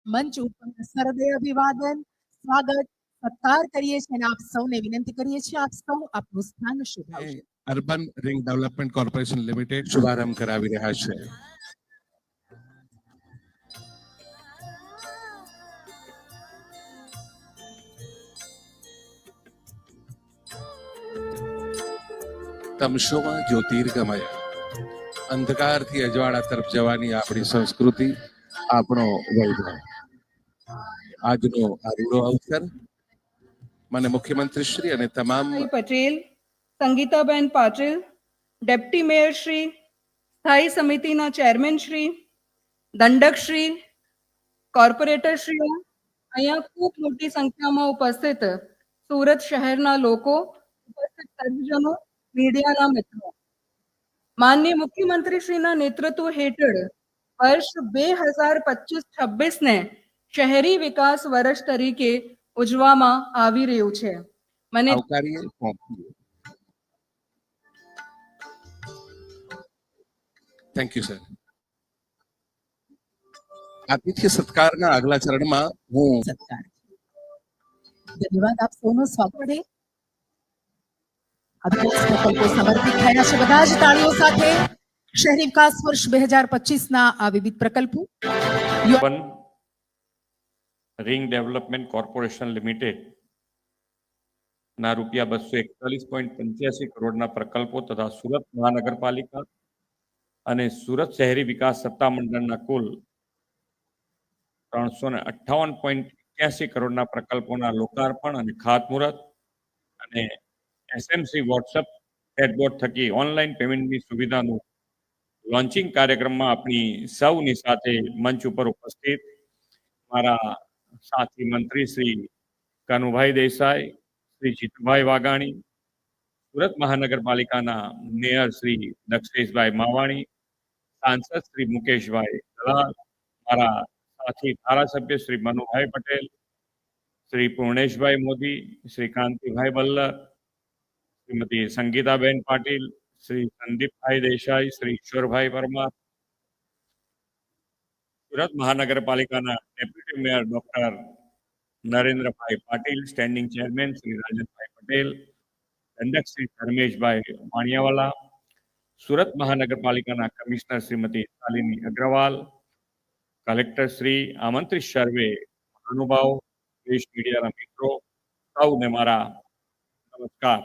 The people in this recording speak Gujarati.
મંચ ઉપર સરદય અભિવાદન સ્વાગત સત્કાર કરીએ છીએ અને આપ સૌને વિનંતી કરીએ છીએ આપ સૌ આપનું સ્થાન શોધાવશો. Urban ring development corporation limited શુભારંભ કરાવી રહ્યા છે. તમશોમાં જ્યોતિર્ગમય, અંધકારથી અજવાળા તરફ જવાની આપણી સંસ્કૃતિ, આપણો વૈભવ. આજનો આ રૂડો અવસર મને મુખ્યમંત્રી શ્રી અને તમામ પટેલ, સંગીતાબેન પાટીલ, ડેપ્ટી મેયર શ્રી, સ્થાયી સમિતિના ચેરમેન શ્રી, દંડક શ્રી, કોર્પોરેટર શ્રીઓ, અહીંયા ખૂબ મોટી સંખ્યામાં ઉપસ્થિત સુરત શહેરના લોકો, ઉપસ્થિત સર્વજનો, મીડિયાના મિત્રો, માનનીય મુખ્યમંત્રી શ્રીના નેતૃત્વ હેઠળ વર્ષ 2025-26 ને શહેરી વિકાસ વર્ષ તરીકે ઉજવવામાં આવી રહ્યું છે. મને થેન્ક યુ સર. આતિથ્ય સત્કારના આગલા ચરણમાં હું સત્કાર. ધન્યવાદ આપ સૌનું સ્વાગત છે. પ્રકલ્પો સમર્પિત થયા છે. બધા જ તાળીઓ સાથે શહેરી વિકાસ વર્ષ 2025ના આ વિવિધ પ્રકલ્પો રિંગ ડેવલપમેન્ટ કોર્પોરેશન લિમિટેડ ના રૂપિયા 241.85 કરોડના પ્રકલ્પો તથા સુરત મહાનગરપાલિકા અને સુરત શહેરી વિકાસ સત્તામંડળના કુલ 358.81 કરોડના પ્રકલ્પોના લોકાર્પણ અને ખાતમુહૂર્ત અને એસએમસી વોટ્સએપ ચેટબોટ થકી ઓનલાઈન પેમેન્ટની સુવિધાનું લોન્ચિંગ કાર્યક્રમમાં આપણી સૌની સાથે મંચ ઉપર ઉપસ્થિત મારા સાથી મંત્રી શ્રી કનુભાઈ દેસાઈ, શ્રી જીતુભાઈ વાઘાણી, સુરત મહાનગરપાલિકાના મેયર શ્રી દક્ષેશભાઈ માવાણી, સાંસદ શ્રી મુકેશભાઈ દલાલ, મારા સાથી ધારાસભ્ય શ્રી મનુભાઈ પટેલ, શ્રી પૂર્ણેશભાઈ મોદી, શ્રી કાંતિભાઈ બલ્લર, શ્રીમતી સંગીતાબેન પાટીલ, શ્રી સંદીપભાઈ દેસાઈ, શ્રી ઈશ્વરભાઈ પરમાર, સુરત મહાનગરપાલિકાના deputy mayor doctor Narendrabhai Patil, standing chairman Shri Rajanbhai Patel, દંડક શ્રી ધર્મેશભાઈ વાણિયાવાલા, સુરત મહાનગરપાલિકાના કમિશનર શ્રીમતી શાલિની અગ્રવાલ, કલેક્ટર શ્રી, આમંત્રિત સર્વે મહાનુભાવો, દેશ મીડિયાના મિત્રો, સૌને મારા નમસ્કાર.